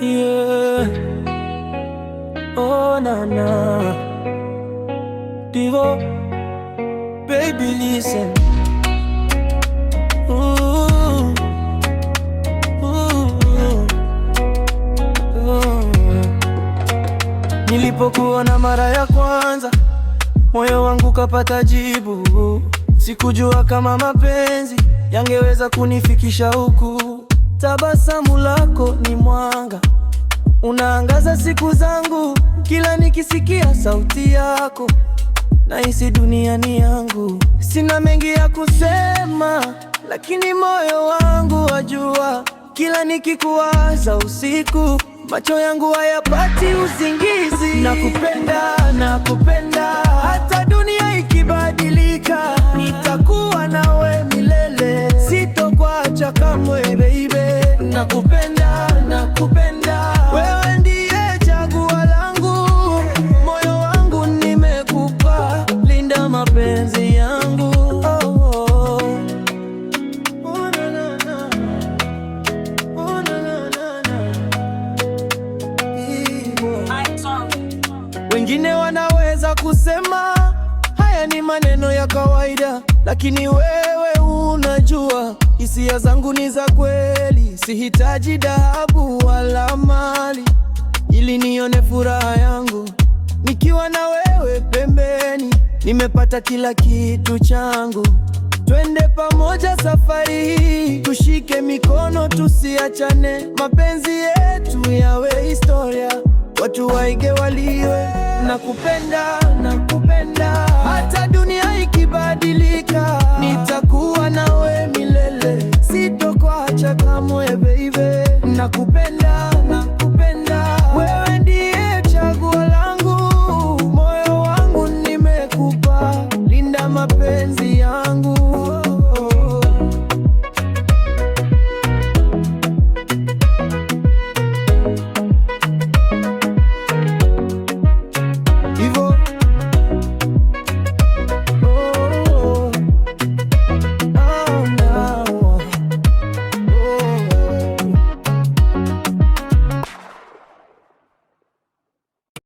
Yeah. Oh na na. Divo, baby listen. Ooh. Ooh. Nilipokuona mara ya kwanza, moyo wangu kapata jibu. Sikujua kama mapenzi yangeweza kunifikisha huku. Tabasamu lako ni mwanga, unaangaza siku zangu. Kila nikisikia sauti yako, nahisi dunia ni yangu. Sina mengi ya kusema, lakini moyo wangu wajua. Kila nikikuwaza usiku, macho yangu hayapati usingizi. Nakupenda, nakupenda, hata dunia ikibadilika, nitakuwa nawe milele, sitokuacha kamwe baby. Nakupenda, nakupenda, wewe ndiye chaguo langu. Moyo wangu nimekupa, linda mapenzi yangu. Oh, oh. Oh, na, na, na. Oh, na, na, na, na. Wengine wanaweza kusema haya ni maneno ya kawaida, lakini wewe unajua hisia zangu ni za kweli. Sihitaji dhahabu wala mali ili nione furaha yangu. Nikiwa na wewe pembeni, nimepata kila kitu changu. Twende pamoja safari hii, tushike mikono tusiachane. Mapenzi yetu yawe historia, watu waige waliwe. Nakupenda, nakupenda, hata dunia ikibadilika, nitakuwa nawe milele, sitokuacha kamwe baby. Nakupenda.